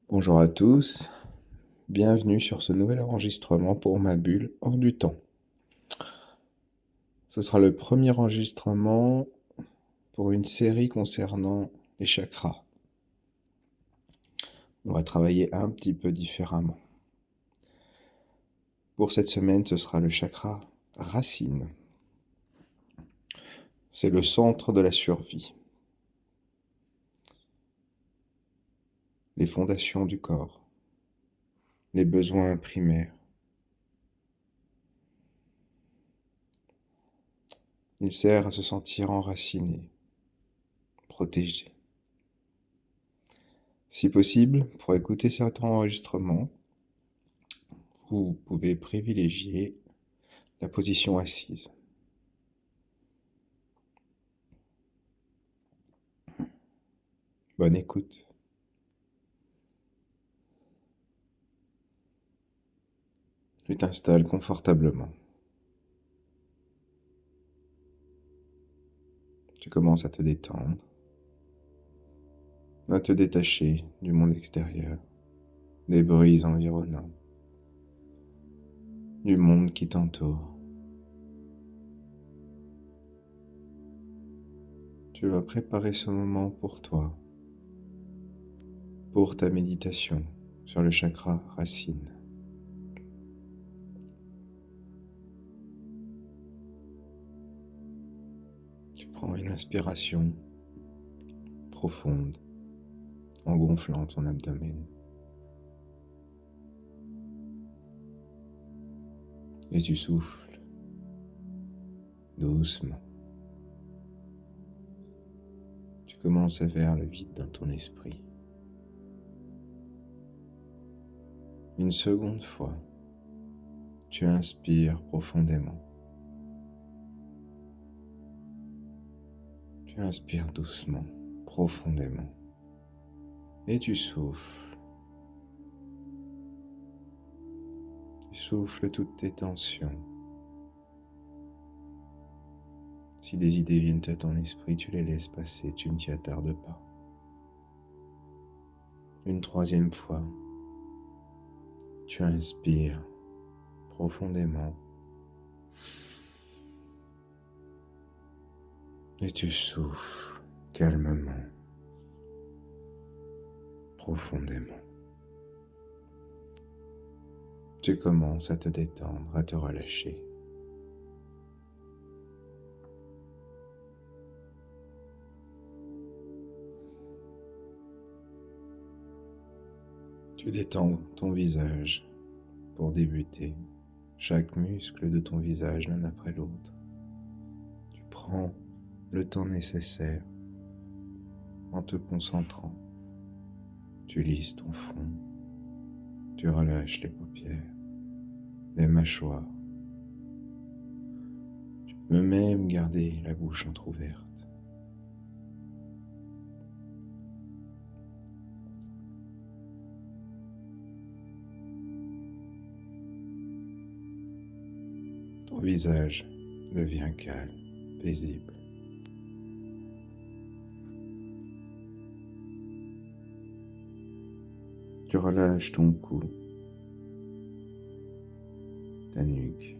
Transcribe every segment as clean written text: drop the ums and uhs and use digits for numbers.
Bonjour à tous, bienvenue sur ce nouvel enregistrement pour ma bulle hors du temps. Ce sera le premier enregistrement pour une série concernant les chakras. On va travailler un petit peu différemment. Pour cette semaine, ce sera le chakra racine. C'est le centre de la survie, les fondations du corps, les besoins primaires. Il sert à se sentir enraciné, protégé. Si possible, pour écouter cet enregistrement, vous pouvez privilégier la position assise. Bonne écoute. Tu t'installes confortablement. Tu commences à te détendre, à te détacher du monde extérieur, des bruits environnants, du monde qui t'entoure. Tu vas préparer ce moment pour toi, pour ta méditation sur le chakra racine. Tu prends une inspiration profonde en gonflant ton abdomen. Et tu souffles doucement. Tu commences à faire le vide dans ton esprit. Une seconde fois, tu inspires profondément. Tu inspires doucement, profondément. Et tu souffles. Tu souffles toutes tes tensions. Si des idées viennent à ton esprit, tu les laisses passer, tu ne t'y attardes pas. Une troisième fois, tu inspires profondément. Et tu souffles calmement, profondément. Tu commences à te détendre, à te relâcher. Tu détends ton visage pour débuter. Chaque muscle de ton visage l'un après l'autre. Tu prends le temps nécessaire en te concentrant. Tu lisses ton front. Tu relâches les paupières, les mâchoires. Tu peux même garder la bouche entrouverte. Ton visage devient calme, paisible. Tu relâches ton cou, ta nuque,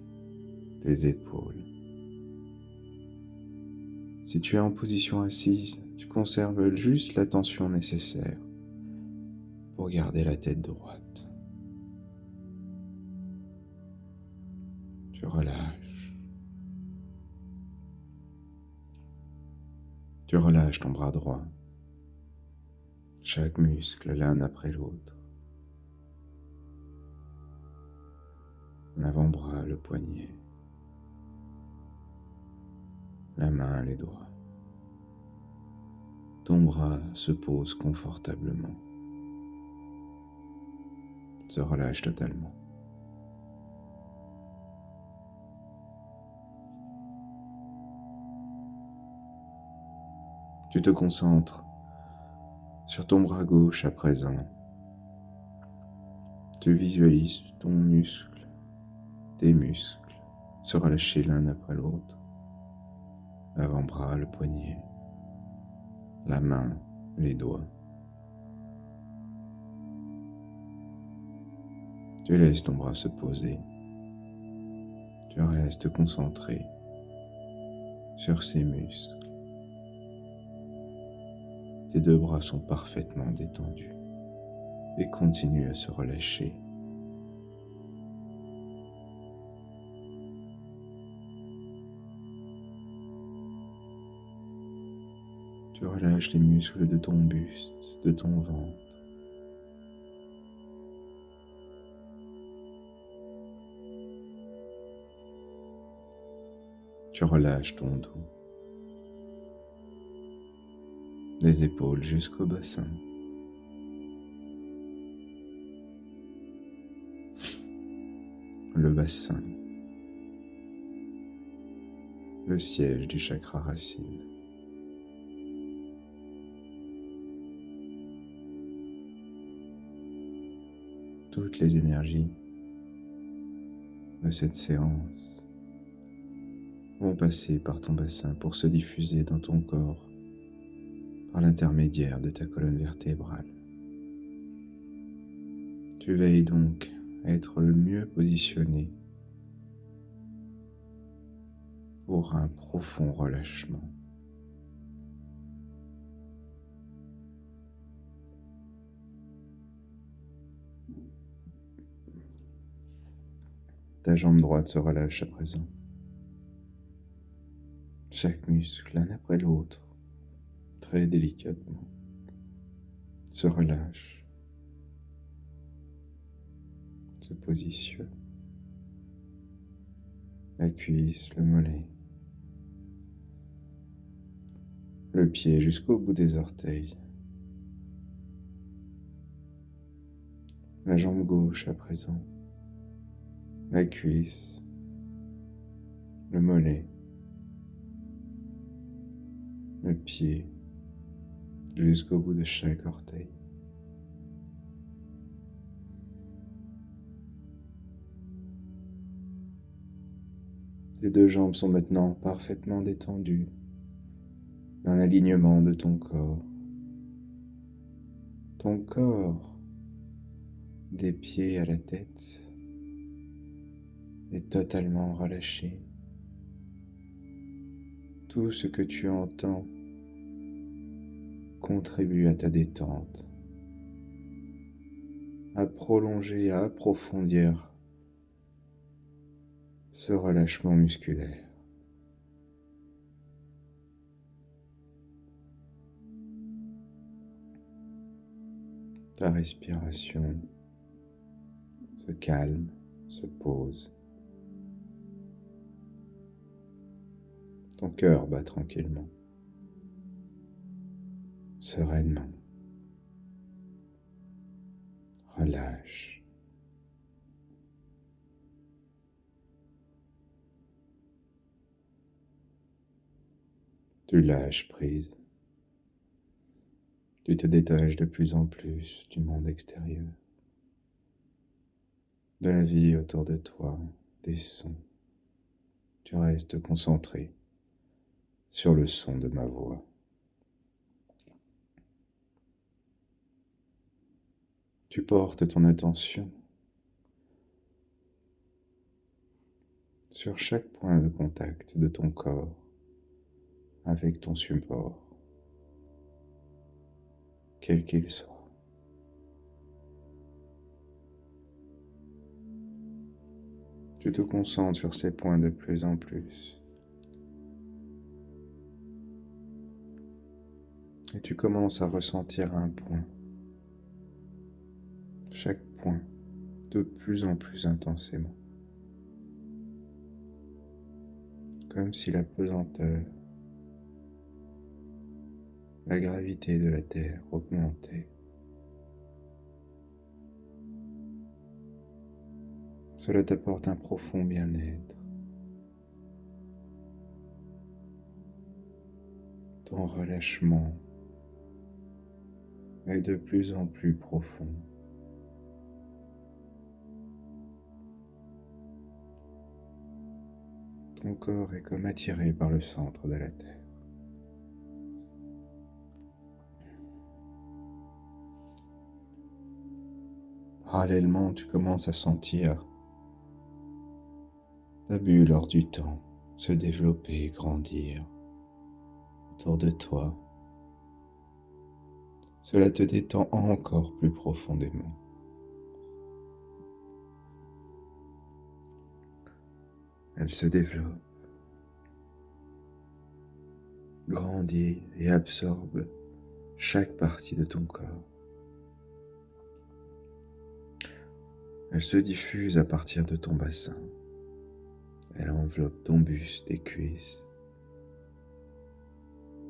tes épaules. Si tu es en position assise, tu conserves juste la tension nécessaire pour garder la tête droite. Tu relâches. Tu relâches ton bras droit, chaque muscle l'un après l'autre. L'avant-bras, le poignet, la main, les doigts. Ton bras se pose confortablement, se relâche totalement. Tu te concentres sur ton bras gauche à présent. Tu visualises ton muscle, tes muscles, se relâcher l'un après l'autre. L'avant-bras, le poignet, la main, les doigts. Tu laisses ton bras se poser. Tu restes concentré sur ses muscles. Tes deux bras sont parfaitement détendus et continuent à se relâcher. Tu relâches les muscles de ton buste, de ton ventre. Tu relâches ton dos, des épaules jusqu'au bassin. Le bassin, le siège du chakra racine. Toutes les énergies de cette séance vont passer par ton bassin pour se diffuser dans ton corps par l'intermédiaire de ta colonne vertébrale. Tu veilles donc à être le mieux positionné pour un profond relâchement. Ta jambe droite se relâche à présent. Chaque muscle, l'un après l'autre, très délicatement, se relâche, se positionne. La cuisse, le mollet, le pied jusqu'au bout des orteils. La jambe gauche à présent, la cuisse, le mollet, le pied, jusqu'au bout de chaque orteil. Les deux jambes sont maintenant parfaitement détendues dans l'alignement de ton corps. Ton corps, des pieds à la tête, est totalement relâché. Tout ce que tu entends contribue à ta détente, à prolonger, à approfondir ce relâchement musculaire. Ta respiration se calme, se pose. Ton cœur bat tranquillement, sereinement. Relâche. Tu lâches prise. Tu te détaches de plus en plus du monde extérieur, de la vie autour de toi, des sons. Tu restes concentré sur le son de ma voix. Tu portes ton attention sur chaque point de contact de ton corps avec ton support, quel qu'il soit. Tu te concentres sur ces points de plus en plus. Et tu commences à ressentir un point. Chaque point de plus en plus intensément. Comme si la pesanteur, la gravité de la Terre augmentait. Cela t'apporte un profond bien-être. Ton relâchement est de plus en plus profond. Ton corps est comme attiré par le centre de la Terre. Parallèlement, tu commences à sentir ta bulle hors du temps se développer et grandir autour de toi. Cela te détend encore plus profondément. Elle se développe, grandit et absorbe chaque partie de ton corps. Elle se diffuse à partir de ton bassin. Elle enveloppe ton buste, tes cuisses.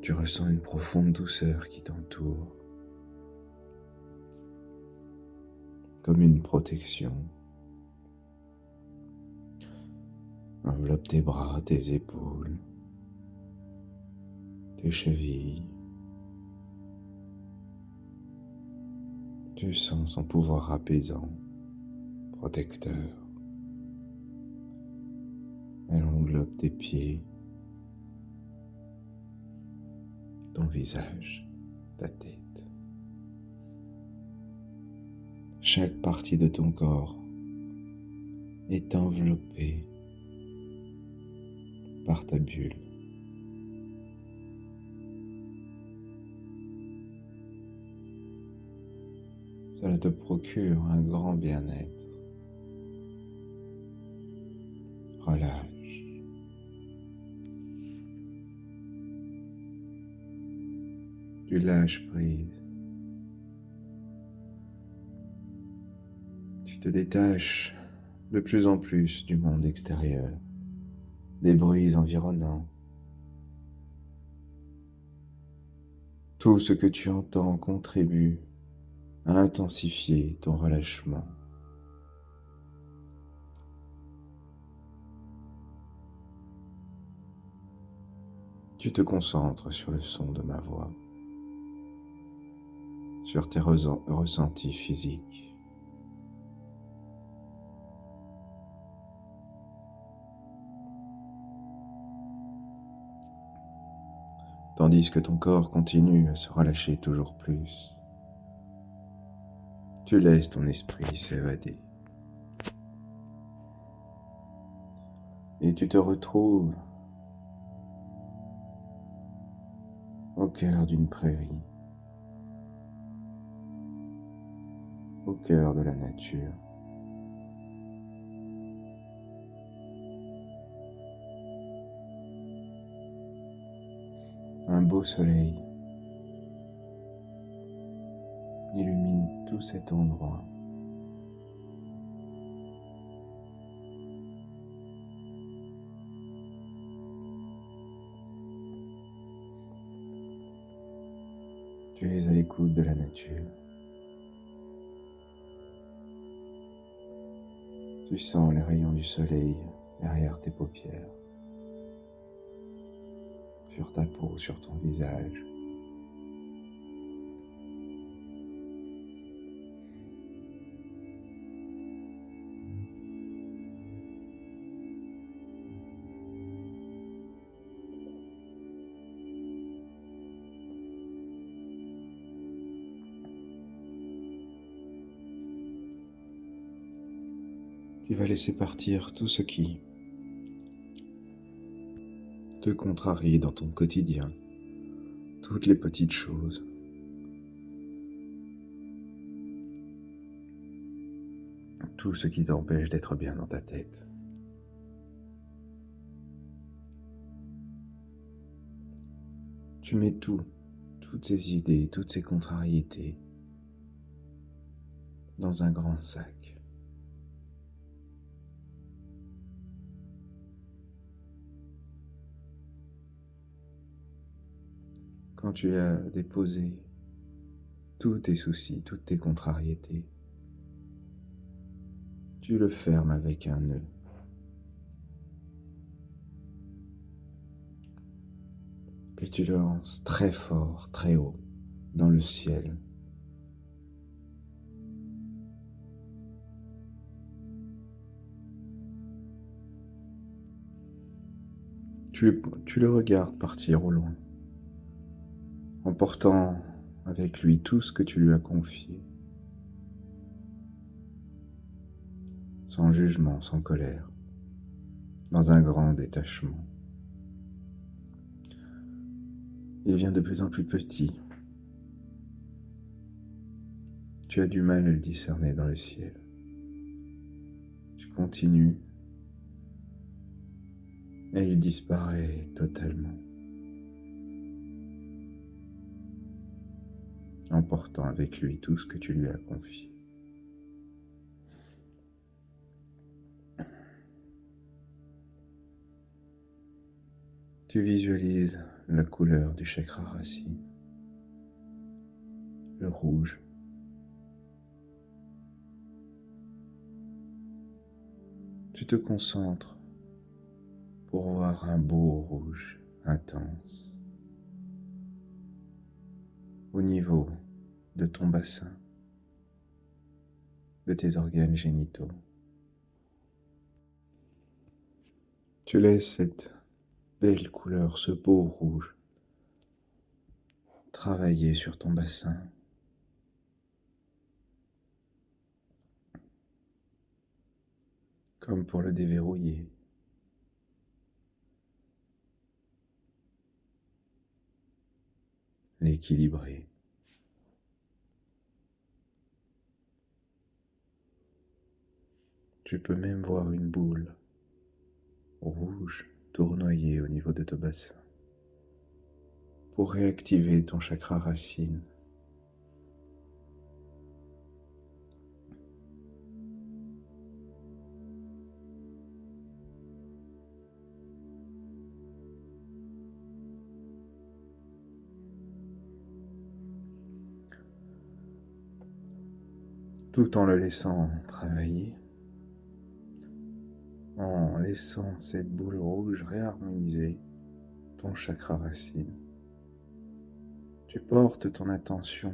Tu ressens une profonde douceur qui t'entoure, comme une protection. Enveloppe tes bras, tes épaules, tes chevilles. Tu sens son pouvoir apaisant, protecteur. Elle englobe tes pieds, ton visage, ta tête. Chaque partie de ton corps est enveloppée par ta bulle. Cela te procure un grand bien-être. Relâche. Tu lâches prise. Tu te détaches de plus en plus du monde extérieur, des bruits environnants. Tout ce que tu entends contribue à intensifier ton relâchement. Tu te concentres sur le son de ma voix, sur tes ressentis physiques. Tandis que ton corps continue à se relâcher toujours plus, tu laisses ton esprit s'évader. Et tu te retrouves au cœur d'une prairie, au cœur de la nature. Un beau soleil illumine tout cet endroit. Tu es à l'écoute de la nature. Tu sens les rayons du soleil derrière tes paupières, sur ta peau, sur ton visage. Tu vas laisser partir tout ce qui te contrarie dans ton quotidien, toutes les petites choses. Tout ce qui t'empêche d'être bien dans ta tête. Tu mets toutes ces idées, toutes ces contrariétés dans un grand sac. Quand tu as déposé tous tes soucis, toutes tes contrariétés, tu le fermes avec un nœud. Puis tu le lances très fort, très haut, dans le ciel. Tu le regardes partir au loin, emportant avec lui tout ce que tu lui as confié. sans jugement, sans colère, dans un grand détachement. Il devient de plus en plus petit. Tu as du mal à le discerner dans le ciel. Tu continues et il disparaît totalement, emportant avec lui tout ce que tu lui as confié. Tu visualises la couleur du chakra racine, le rouge. Tu te concentres pour voir un beau rouge intense au niveau de ton bassin, de tes organes génitaux. Tu laisses cette belle couleur, ce beau rouge, travailler sur ton bassin. Comme pour le déverrouiller. L'équilibrer. Tu peux même voir une boule rouge tournoyer au niveau de ton bassin pour réactiver ton chakra racine. Tout en le laissant travailler, en laissant cette boule rouge réharmoniser ton chakra racine. Tu portes ton attention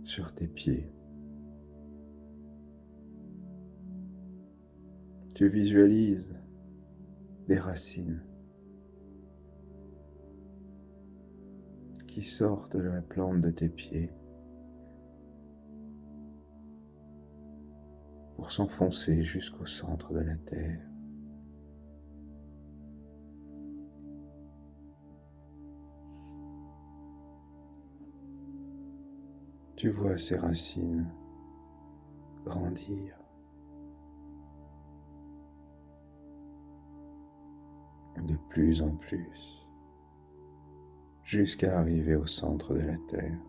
sur tes pieds. Tu visualises des racines qui sortent de la plante de tes pieds pour s'enfoncer jusqu'au centre de la terre. Tu vois ces racines grandir de plus en plus jusqu'à arriver au centre de la terre.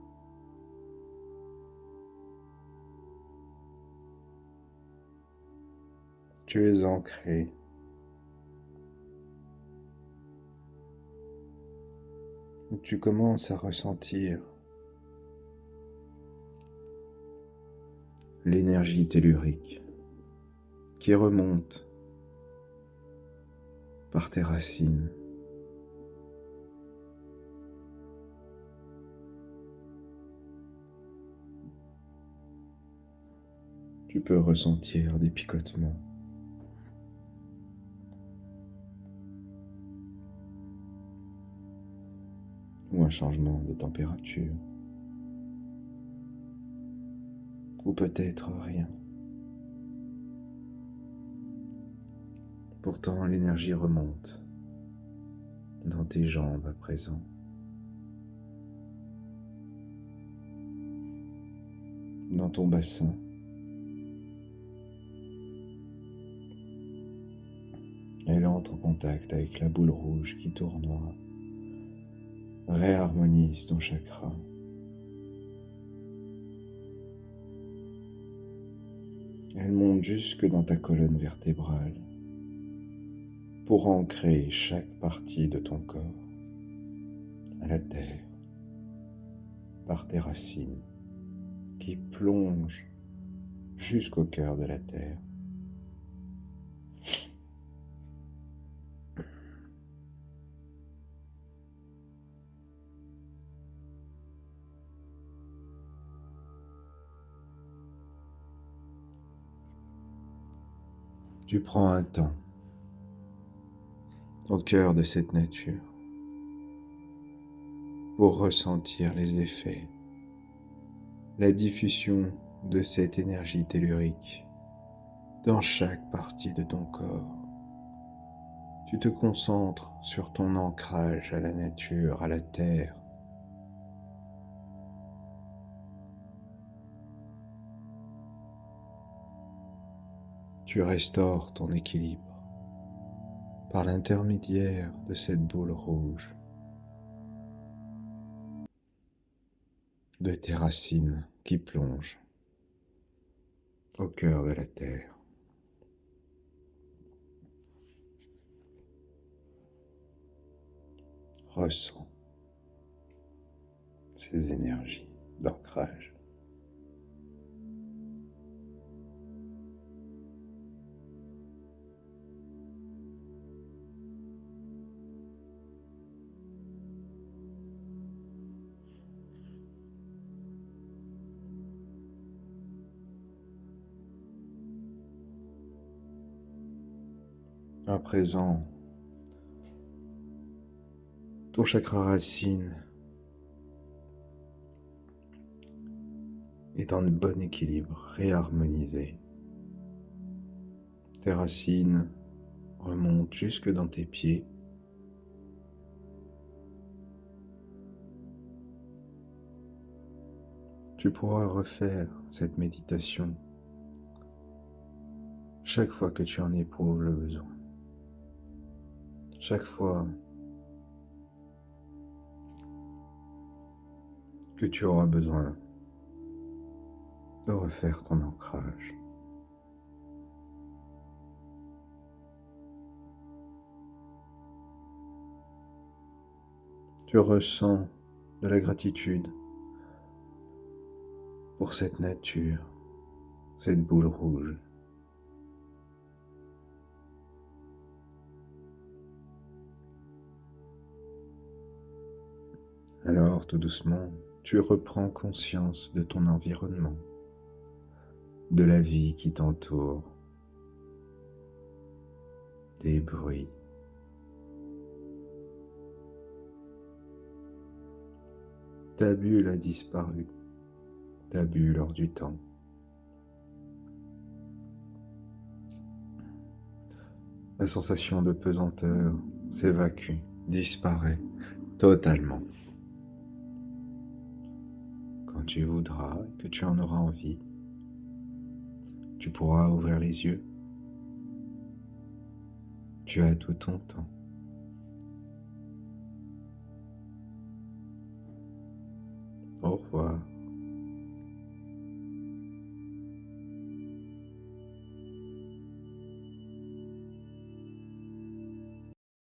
Tu es ancré et tu commences à ressentir l'énergie tellurique qui remonte par tes racines. Tu peux ressentir des picotements. Ou un changement de température. Ou peut-être rien. Pourtant, l'énergie remonte dans tes jambes à présent. Dans ton bassin. Elle entre en contact avec la boule rouge qui tournoie, réharmonise ton chakra. Elle monte jusque dans ta colonne vertébrale pour ancrer chaque partie de ton corps à la terre par tes racines qui plongent jusqu'au cœur de la terre. Tu prends un temps au cœur de cette nature pour ressentir les effets, la diffusion de cette énergie tellurique dans chaque partie de ton corps. Tu te concentres sur ton ancrage à la nature, à la terre. Tu restaures ton équilibre par l'intermédiaire de cette boule rouge, de tes racines qui plongent au cœur de la terre. Ressens ces énergies d'ancrage. À présent, ton chakra racine est en bon équilibre, réharmonisé. Tes racines remontent jusque dans tes pieds. Tu pourras refaire cette méditation chaque fois que tu en éprouves le besoin. Chaque fois que tu auras besoin de refaire ton ancrage. Tu ressens de la gratitude pour cette nature, cette boule rouge. Alors, tout doucement, tu reprends conscience de ton environnement, de la vie qui t'entoure, des bruits. Ta bulle a disparu, ta bulle hors du temps. La sensation de pesanteur s'évacue, disparaît totalement. Quand tu voudras et que tu en auras envie, tu pourras ouvrir les yeux. Tu as tout ton temps. Au revoir.